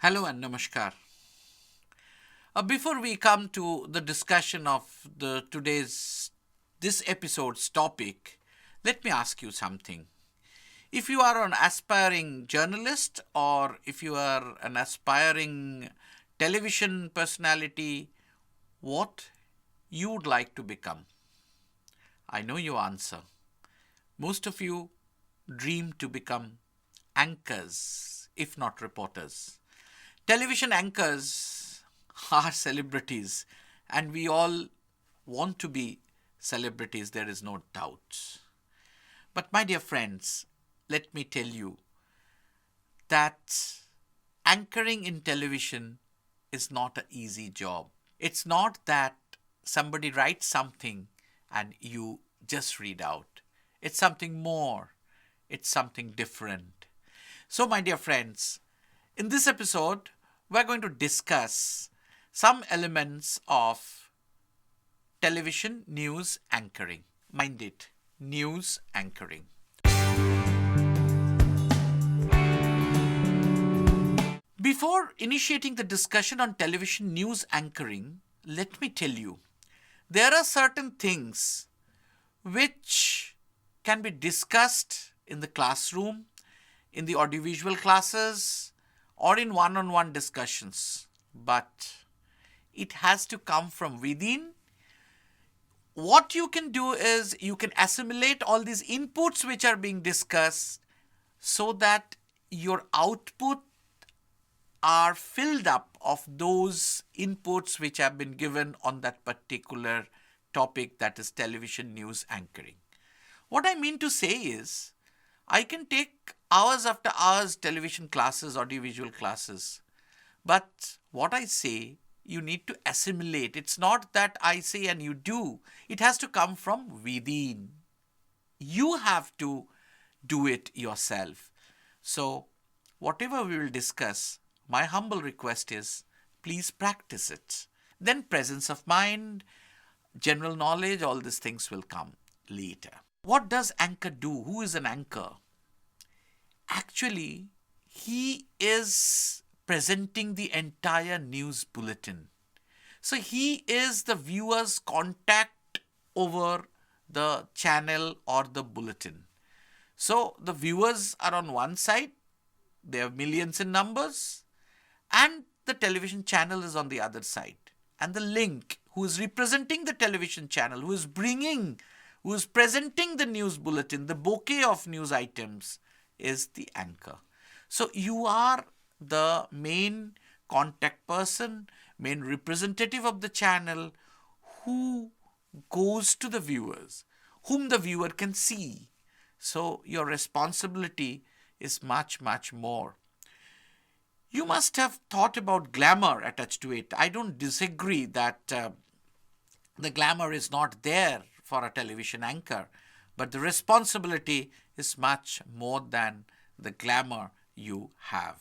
Hello and namaskar. Before we come to the discussion of the today's this episode's topic, let me ask you something. If you are an aspiring journalist or if you are an aspiring television personality, what you would like to become? I know your answer. Most of you dream to become anchors, if not reporters. Television anchors are celebrities, and we all want to be celebrities, there is no doubt. But, my dear friends, let me tell you that anchoring in television is not an easy job. It's not that somebody writes something and you just read out. It's something more, it's something different. So, my dear friends, in this episode, we're going to discuss some elements of television news anchoring. Mind it, news anchoring. Before initiating the discussion on television news anchoring, let me tell you, there are certain things which can be discussed in the classroom, in the audiovisual classes, or in one-on-one discussions. But it has to come from within. What you can do is you can assimilate all these inputs which are being discussed so that your output are filled up of those inputs which have been given on that particular topic, that is television news anchoring. What I mean to say is, I can take hours after hours television classes, audiovisual classes, but what I say, you need to assimilate. It's not that I say and you do. It has to come from within. You have to do it yourself. So, whatever we will discuss, my humble request is, please practice it. Then presence of mind, general knowledge, all these things will come later. What does anchor do? Who is an anchor? Actually, he is presenting the entire news bulletin. So he is the viewer's contact over the channel or the bulletin. So the viewers are on one side, they have millions in numbers, and the television channel is on the other side. And the link, who is representing the television channel, who is presenting the news bulletin, the bouquet of news items, is the anchor. So you are the main contact person, main representative of the channel, who goes to the viewers, whom the viewer can see. So your responsibility is much, much more. You must have thought about glamour attached to it. I don't disagree that the glamour is not there for a television anchor, but the responsibility is much more than the glamour you have.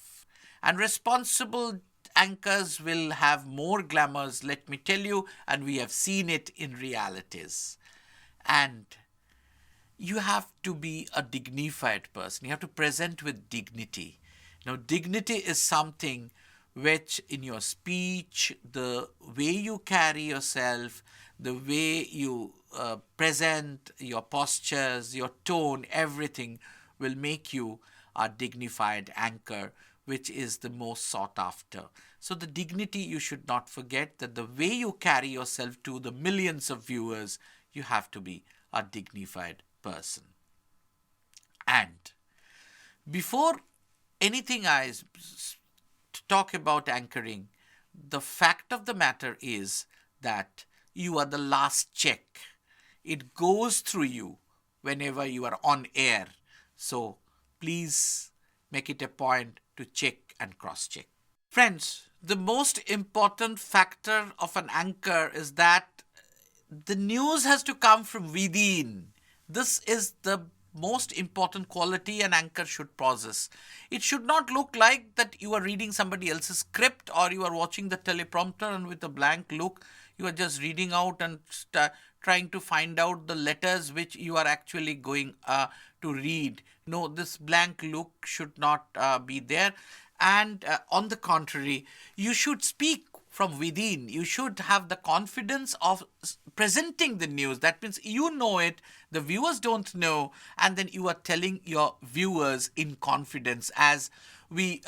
And responsible anchors will have more glamours, let me tell you, and we have seen it in realities. And you have to be a dignified person. You have to present with dignity. Now, dignity is something which in your speech, the way you carry yourself, the way you present, your postures, your tone, everything will make you a dignified anchor, which is the most sought after. So the dignity, you should not forget that the way you carry yourself to the millions of viewers, you have to be a dignified person. And before anything I talk about anchoring, the fact of the matter is that you are the last check. It goes through you whenever you are on air. So please make it a point to check and cross-check. Friends, the most important factor of an anchor is that the news has to come from within. This is the most important quality an anchor should possess. It should not look like that you are reading somebody else's script or you are watching the teleprompter and with a blank look, you are just reading out and trying to find out the letters which you are actually going to read. No, this blank look should not be there. And on the contrary, you should speak from within. You should have the confidence of presenting the news. That means you know it, the viewers don't know, and then you are telling your viewers in confidence as we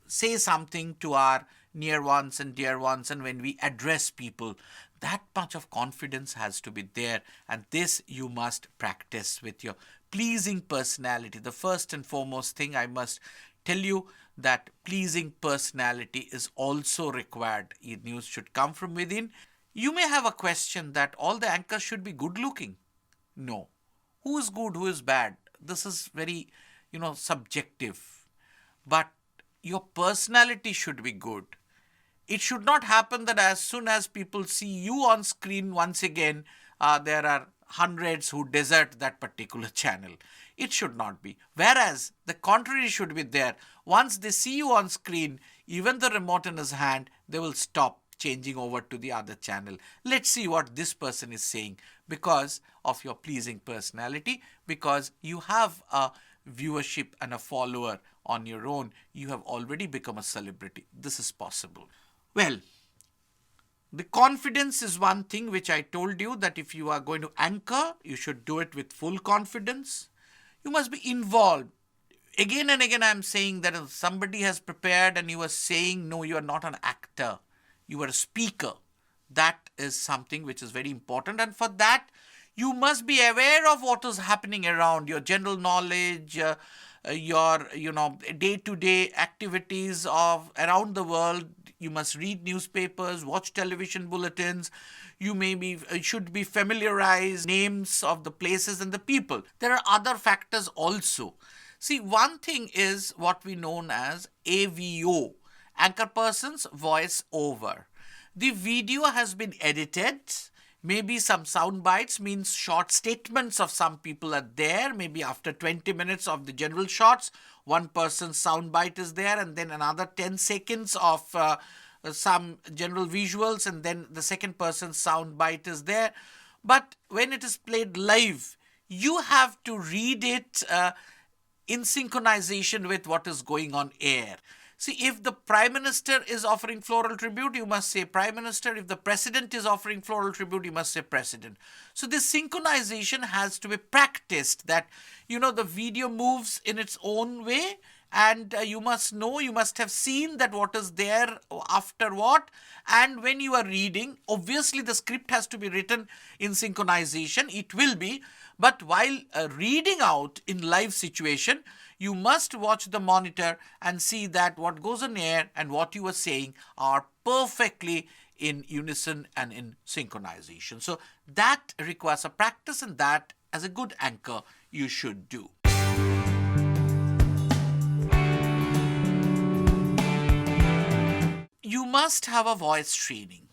say something to our near ones and dear ones, and when we address people, that much of confidence has to be there, and this you must practice with your pleasing personality. The first and foremost thing I must tell you, that pleasing personality is also required. News should come from within. You may have a question that all the anchors should be good looking. No. Who is good, who is bad? This is very, subjective. But your personality should be good. It should not happen that as soon as people see you on screen once again, there are hundreds who desert that particular channel. It should not be. Whereas the contrary should be there. Once they see you on screen, even the remote in his hand, they will stop changing over to the other channel. Let's see what this person is saying, because of your pleasing personality, because you have a viewership and a follower on your own. You have already become a celebrity. This is possible. Well, the confidence is one thing which I told you, that if you are going to anchor, you should do it with full confidence. You must be involved. Again and again I am saying that if somebody has prepared and you are saying, no, you are not an actor, you are a speaker. That is something which is very important. And for that, you must be aware of what is happening around, your general knowledge, your day-to-day activities of around the world. You must read newspapers, watch television bulletins. You should be familiarized names of the places and the people. There are other factors also. See, one thing is what we know as AVO, anchor person's voice over. The video has been edited. Maybe some sound bites, means short statements of some people are there. Maybe after 20 minutes of the general shots, one person's sound bite is there, and then another 10 seconds of some general visuals, and then the second person's sound bite is there. But when it is played live, you have to read it in synchronization with what is going on air. See, if the Prime Minister is offering floral tribute, you must say Prime Minister. If the President is offering floral tribute, you must say President. So this synchronization has to be practiced, that, the video moves in its own way, and you must have seen that what is there after what. And when you are reading, obviously the script has to be written in synchronization. It will be. But while reading out in live situation, you must watch the monitor and see that what goes on air and what you are saying are perfectly in unison and in synchronization. So that requires a practice, and that, as a good anchor, you should do. You must have a voice training.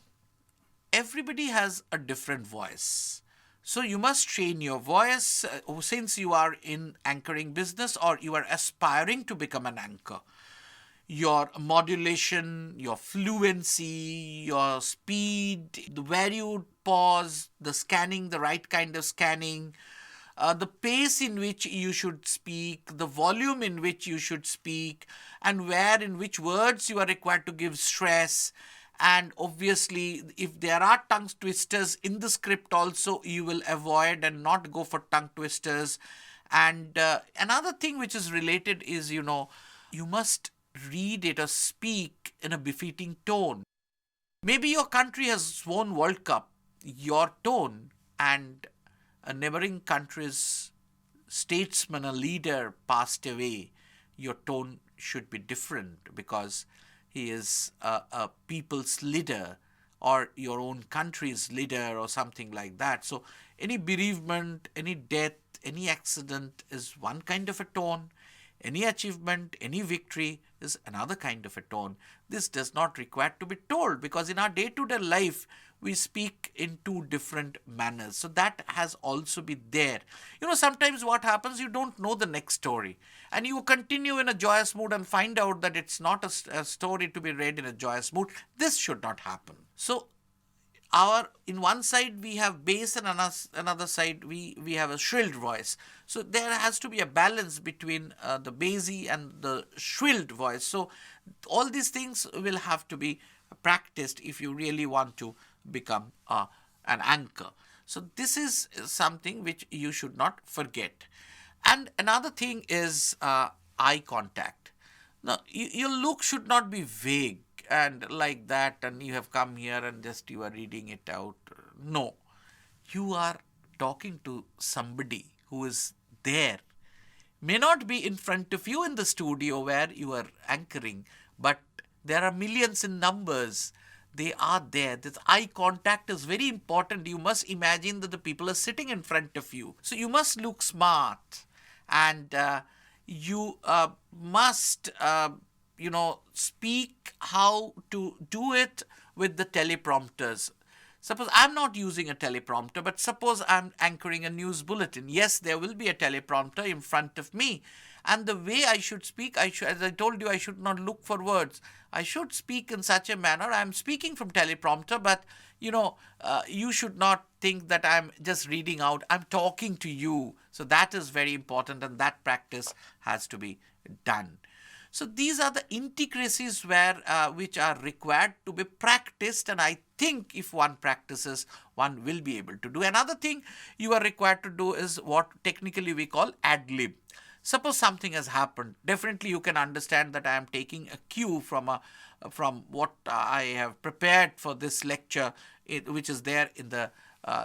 Everybody has a different voice. So you must train your voice since you are in anchoring business or you are aspiring to become an anchor. Your modulation, your fluency, your speed, where you pause, the scanning, the right kind of scanning, the pace in which you should speak, the volume in which you should speak, and where in which words you are required to give stress. And obviously, if there are tongue twisters in the script also, you will avoid and not go for tongue twisters. And another thing which is related is, you must read it or speak in a befitting tone. Maybe your country has won World Cup. Your tone, and a neighboring country's statesman, a leader, passed away, your tone should be different, because he is a people's leader, or your own country's leader, or something like that. So any bereavement, any death, any accident is one kind of a tone. Any achievement, any victory is another kind of a tone. This does not require to be told, because in our day-to-day life, we speak in two different manners. So that has also been there. Sometimes what happens, you don't know the next story, and you continue in a joyous mood and find out that it's not a story to be read in a joyous mood. This should not happen. So our in one side we have bass, and another side we have a shrilled voice. So there has to be a balance between the bassy and the shrilled voice. So all these things will have to be practiced if you really want to become an anchor. So this is something which you should not forget. And another thing is eye contact. Now, your look should not be vague and like that, and you have come here and just you are reading it out. No, you are talking to somebody who is there. May not be in front of you in the studio where you are anchoring, but there are millions in numbers. They are there. This eye contact is very important. You must imagine that the people are sitting in front of you. So you must look smart, and you must speak how to do it with the teleprompters. Suppose I'm not using a teleprompter, but suppose I'm anchoring a news bulletin. Yes, there will be a teleprompter in front of me. And the way I should speak, as I told you, I should not look for words. I should speak in such a manner. I'm speaking from teleprompter, but you should not think that I'm just reading out. I'm talking to you. So that is very important, and that practice has to be done. So these are the intricacies which are required to be practiced, and I think if one practices, one will be able to do. Another thing you are required to do is what technically we call ad-lib. Suppose something has happened. Definitely you can understand that I am taking a cue from what I have prepared for this lecture, which is there in the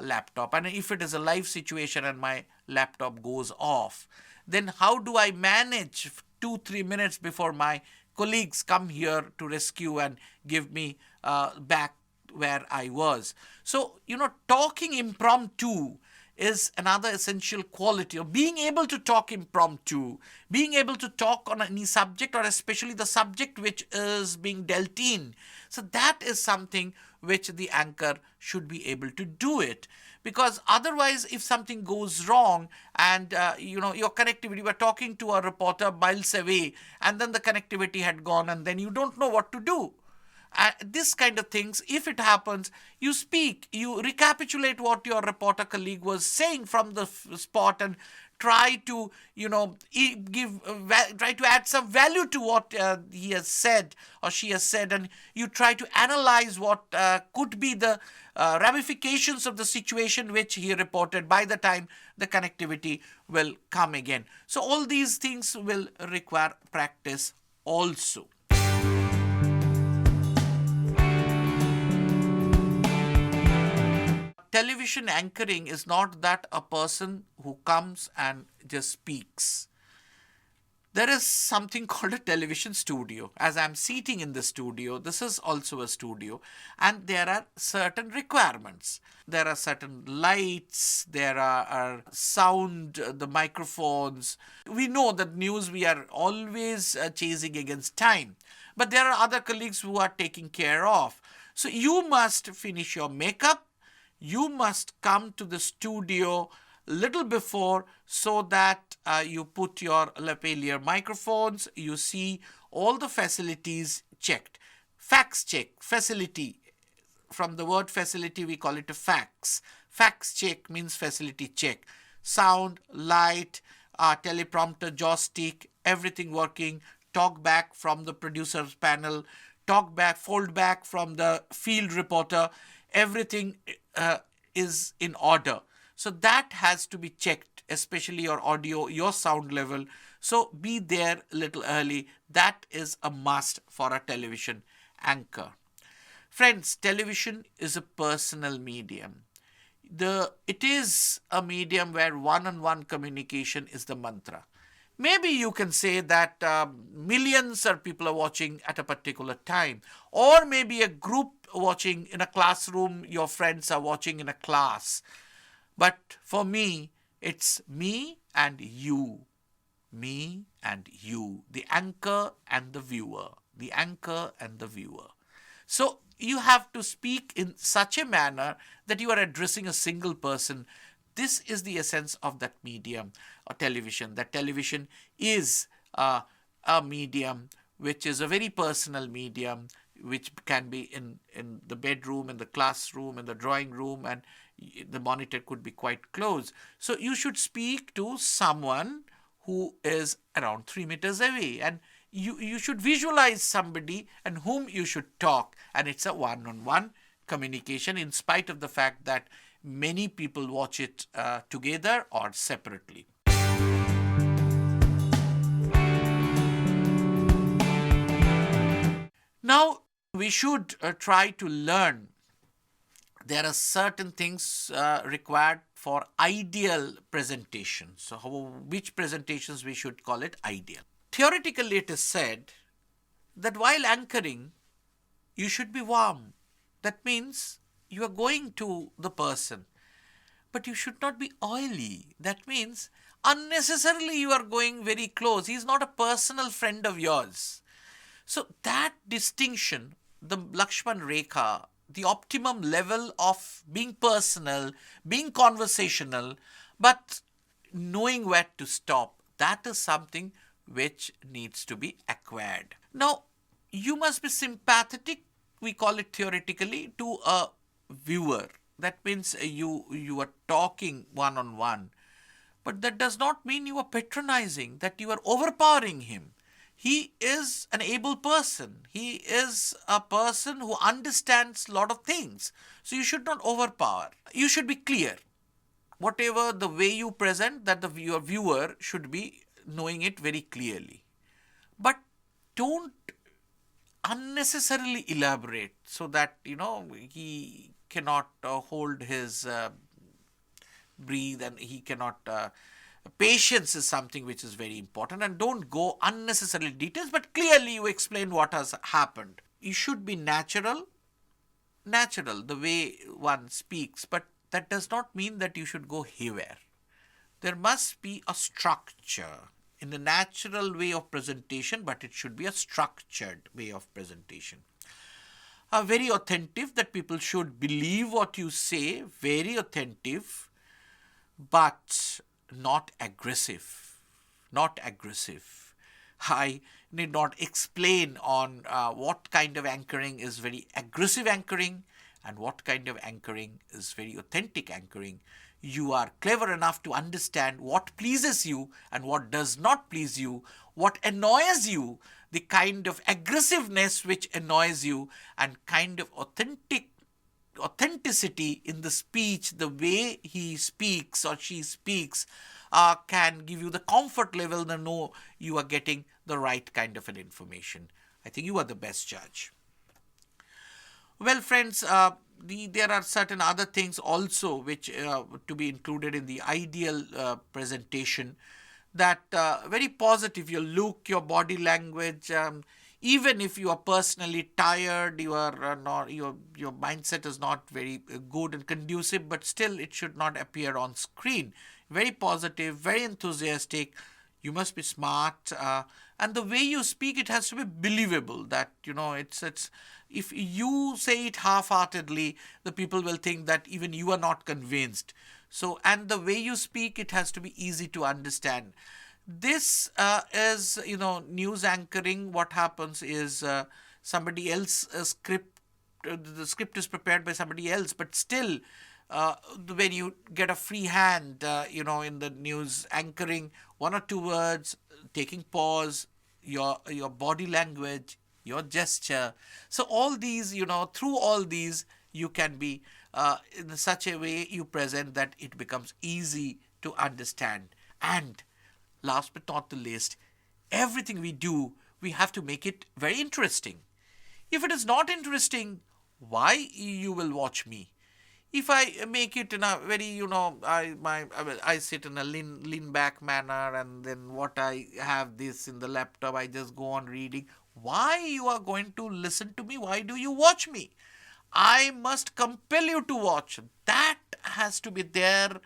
laptop. And if it is a live situation and my laptop goes off, then how do I manage 2-3 minutes before my colleagues come here to rescue and give me back where I was? So, talking impromptu is another essential quality of being able to talk impromptu, being able to talk on any subject, or especially the subject which is being dealt in. So that is something which the anchor should be able to do it. Because otherwise, if something goes wrong and, your connectivity, you were talking to a reporter miles away and then the connectivity had gone and then you don't know what to do. This kind of things, if it happens, you speak, you recapitulate what your reporter colleague was saying from the spot and try to, try to add some value to what he has said or she has said, and you try to analyze what could be the ramifications of the situation which he reported by the time the connectivity will come again. So all these things will require practice also. Television anchoring is not that a person who comes and just speaks. There is something called a television studio. As I'm sitting in the studio, this is also a studio, and there are certain requirements. There are certain lights, there are sound, the microphones. We know that news, we are always chasing against time, but there are other colleagues who are taking care of. So you must finish your makeup. You must come to the studio little before so that you put your lapel microphones, you see all the facilities checked. Fax check, facility. From the word facility, we call it a fax. Fax check means facility check. Sound, light, teleprompter, joystick, everything working. Talk back from the producer's panel. Talk back, fold back from the field reporter. Everything is in order. So that has to be checked, especially your audio, your sound level. So be there a little early. That is a must for a television anchor. Friends, television is a personal medium. It is a medium where one-on-one communication is the mantra. Maybe you can say that millions of people are watching at a particular time, or maybe a group watching in a classroom, your friends are watching in a class. But for me, it's me and you. Me and you. The anchor and the viewer. The anchor and the viewer. So you have to speak in such a manner that you are addressing a single person. This is the essence of that medium or television. That television is a medium which is a very personal medium. which can be in the bedroom, in the classroom, in the drawing room, and the monitor could be quite close. So you should speak to someone who is around 3 meters away, and you should visualize somebody and whom you should talk, and it's a one-on-one communication, in spite of the fact that many people watch it together or separately. Now, we should try to learn. There are certain things required for ideal presentation. So, which presentations we should call it ideal? Theoretically, it is said that while anchoring, you should be warm. That means you are going to the person, but you should not be oily. That means unnecessarily you are going very close. He is not a personal friend of yours. So that distinction, the Lakshman Rekha, the optimum level of being personal, being conversational, but knowing where to stop, that is something which needs to be acquired. Now, you must be sympathetic, we call it theoretically, to a viewer. That means you are talking one on one. But that does not mean you are patronizing, that you are overpowering him. He is an able person. He is a person who understands a lot of things. So you should not overpower. You should be clear. Whatever the way you present, that your viewer should be knowing it very clearly. But don't unnecessarily elaborate so that, he cannot hold his breathe, and he cannot patience is something which is very important, and don't go unnecessarily details, but clearly you explain what has happened. You should be natural the way one speaks, but that does not mean that you should go haywire. There must be a structure in the natural way of presentation, but it should be a structured way of presentation. Very attentive, that people should believe what you say, very attentive, but not aggressive. Not aggressive. I need not explain on what kind of anchoring is very aggressive anchoring and what kind of anchoring is very authentic anchoring. You are clever enough to understand what pleases you and what does not please you, what annoys you, the kind of aggressiveness which annoys you, and kind of authenticity in the speech, the way he speaks or she speaks, can give you the comfort level to know you are getting the right kind of an information. I think you are the best judge. Well, friends, there are certain other things also which to be included in the ideal presentation. That very positive, your look, your body language. Even if you are personally tired, you are not your mindset is not very good and conducive, but still it should not appear on screen. Very positive, very enthusiastic. You must be smart, and the way you speak, it has to be believable. That it's if you say it half-heartedly, the people will think that even you are not convinced. So, and the way you speak, it has to be easy to understand. This is, news anchoring. What happens is somebody else script. The script is prepared by somebody else, but still, when you get a free hand, in the news anchoring, one or two words, taking pause, your body language, your gesture. So all these, through all these, you can be in such a way you present that it becomes easy to understand. And last but not the least, everything we do, we have to make it very interesting. If it is not interesting, why you will watch me? If I make it in a very, I sit in a lean back manner, and then what I have this in the laptop, I just go on reading. Why you are going to listen to me? Why do you watch me? I must compel you to watch. That has to be there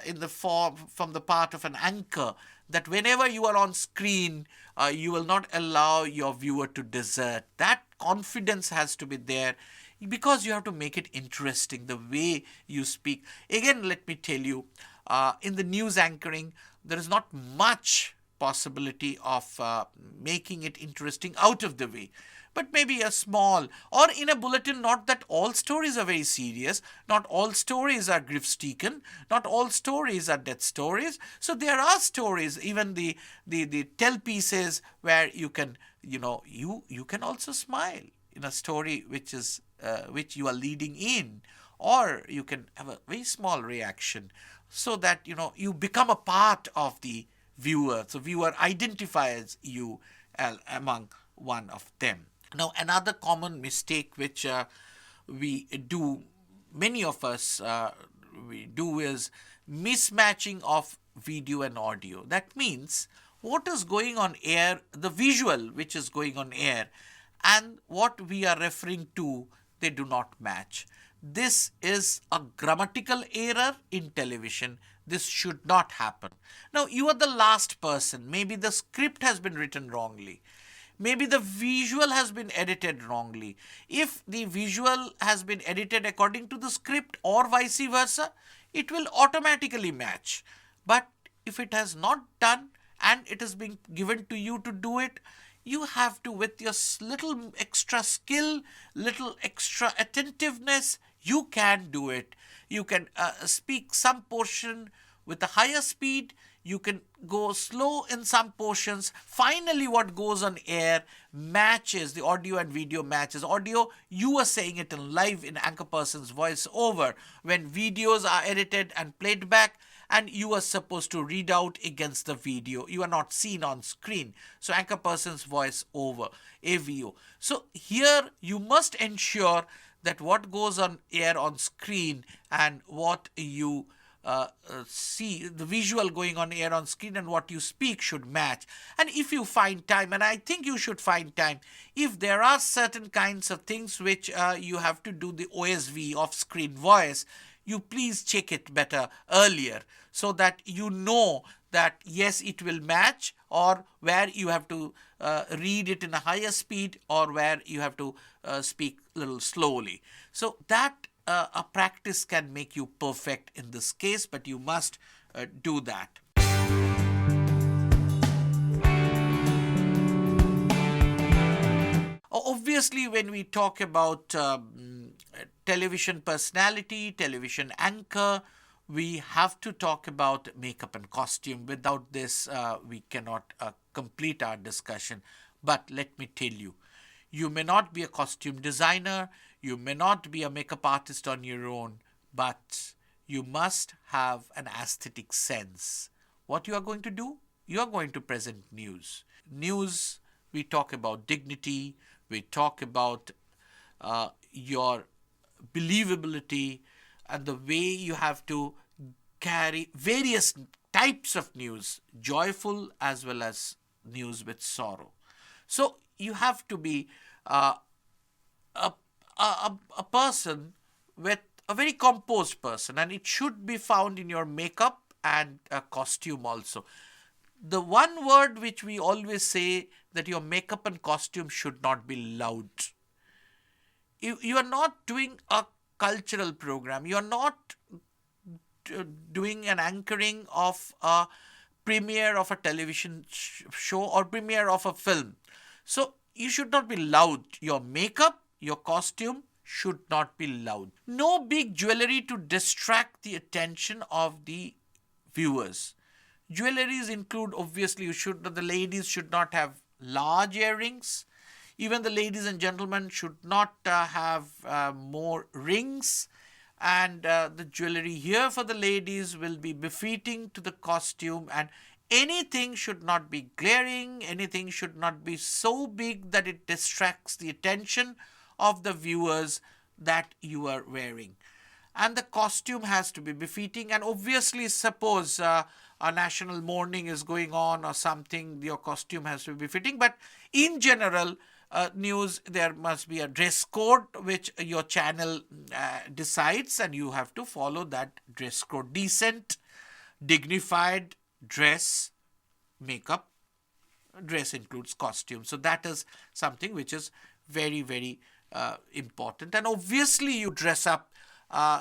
in the form from the part of an anchor, that whenever you are on screen, you will not allow your viewer to desert. That confidence has to be there, because you have to make it interesting, the way you speak. Again, let me tell you, in the news anchoring, there is not much possibility of making it interesting out of the way. but maybe a small, or in a bulletin, not that all stories are very serious, not all stories are grief-stricken, not all stories are death stories. So there are stories, even the tell pieces, where you can, you can also smile in a story which you are leading in, or you can have a very small reaction, so that you become a part of the viewer. So viewer identifies you among one of them. Now, another common mistake which we do, many of us we do, is mismatching of video and audio. That means what is going on air, the visual which is going on air, and what we are referring to, they do not match. This is a grammatical error in television. This should not happen. Now, you are the last person. Maybe the script has been written wrongly. Maybe the visual has been edited wrongly. If the visual has been edited according to the script or vice versa, it will automatically match. But if it has not done and it is being given to you to do it, you have to, with your little extra skill, little extra attentiveness, you can do it. You can speak some portion with a higher speed. You can go slow in some portions. Finally, what goes on air matches, the audio and video matches. Audio, you are saying it in live in anchor person's voice over. When videos are edited and played back, and you are supposed to read out against the video, you are not seen on screen. So anchor person's voice over, AVO. So here you must ensure that what goes on air on screen and what you see, the visual going on air on screen and what you speak should match. And if you find time, and I think you should find time, if there are certain kinds of things which you have to do the OSV, off screen voice, you please check it better earlier, so that you know that yes, it will match, or where you have to read it in a higher speed, or where you have to speak a little slowly. So that a practice can make you perfect in this case, but you must do that. Obviously, when we talk about television personality, television anchor, we have to talk about makeup and costume. Without this, we cannot complete our discussion. But let me tell you, you may not be a costume designer, you may not be a makeup artist on your own, but you must have an aesthetic sense. What you are going to do? You are going to present news. News, we talk about dignity, we talk about your believability, and the way you have to carry various types of news, joyful as well as news with sorrow. So you have to be a person with a very composed person, and it should be found in your makeup and costume also. The one word which we always say, that your makeup and costume should not be loud. You are not doing a cultural program. You are not doing an anchoring of a premiere of a television show or premiere of a film. So you should not be loud. Your makeup, your costume should not be loud. No big jewelry to distract the attention of the viewers. Jewelries include, obviously, the ladies should not have large earrings. Even the ladies and gentlemen should not have more rings. And the jewelry here for the ladies will be befitting to the costume, and anything should not be glaring, anything should not be so big that it distracts the attention of the viewers that you are wearing. And the costume has to be befitting, and obviously, suppose a national mourning is going on or something, your costume has to be befitting. But in general, news, there must be a dress code which your channel decides, and you have to follow that dress code. Decent, dignified dress, makeup, dress includes costume. So that is something which is very, very important. And obviously you dress up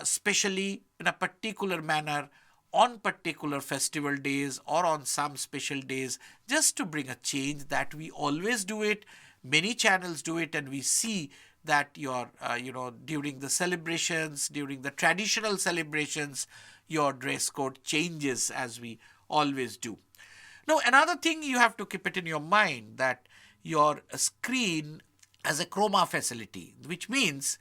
specially in a particular manner on particular festival days or on some special days, just to bring a change. That we always do it. Many channels do it, and we see that during the celebrations, during the traditional celebrations, your dress code changes, as we always do. Now, another thing you have to keep it in your mind, that your screen has a chroma facility, which means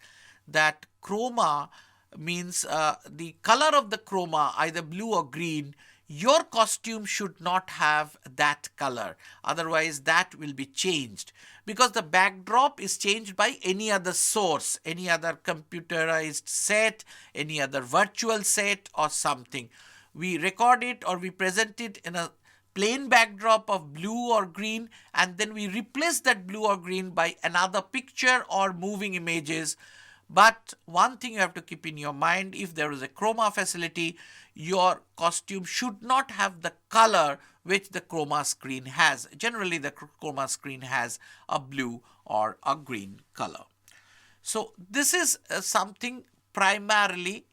that chroma means the color of the chroma, either blue or green. Your costume should not have that color. Otherwise, that will be changed, because the backdrop is changed by any other source, any other computerized set, any other virtual set or something. We record it or we present it in a plain backdrop of blue or green, and then we replace that blue or green by another picture or moving images. But one thing you have to keep in your mind, if there is a chroma facility, your costume should not have the color which the chroma screen has. Generally, the chroma screen has a blue or a green color. So this is something primarily,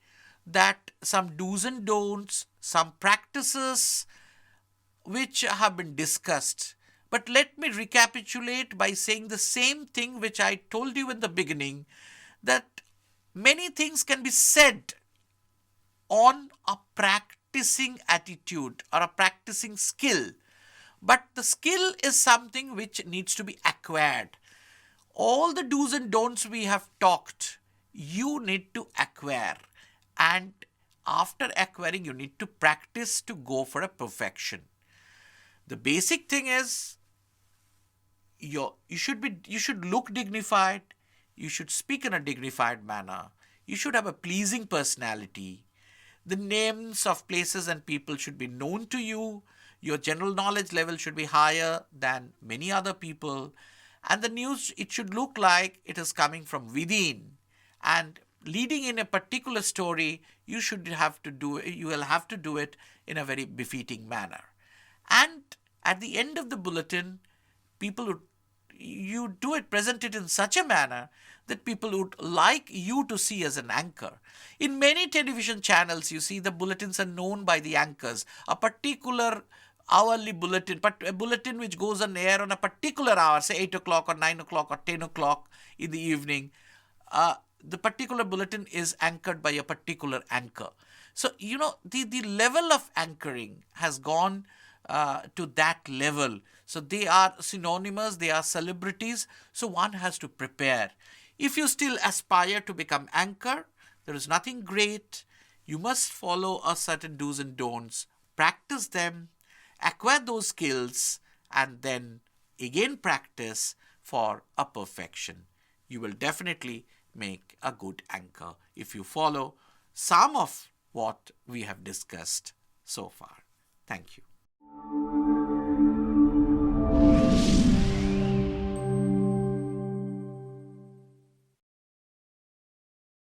that some do's and don'ts, some practices which have been discussed. But let me recapitulate by saying the same thing which I told you in the beginning, that many things can be said on a practicing attitude or a practicing skill. But the skill is something which needs to be acquired. All the do's and don'ts we have talked, you need to acquire. And after acquiring, you need to practice to go for a perfection. The basic thing is, you should look dignified, you should speak in a dignified manner, you should have a pleasing personality, the names of places and people should be known to you, your general knowledge level should be higher than many other people, and the news, it should look like it is coming from within, and leading in a particular story, you will have to do it in a very befitting manner. And at the end of the bulletin, you do it, present it in such a manner that people would like you to see as an anchor. In many television channels, you see the bulletins are known by the anchors. A particular hourly bulletin, but a bulletin which goes on air on a particular hour, say 8 o'clock or 9 o'clock or 10 o'clock in the evening, the particular bulletin is anchored by a particular anchor. So, the level of anchoring has gone to that level. So they are synonymous, they are celebrities. So one has to prepare. If you still aspire to become anchor, there is nothing great. You must follow a certain do's and don'ts, practice them, acquire those skills, and then again practice for a perfection. You will definitely make a good anchor if you follow some of what we have discussed so far. Thank you.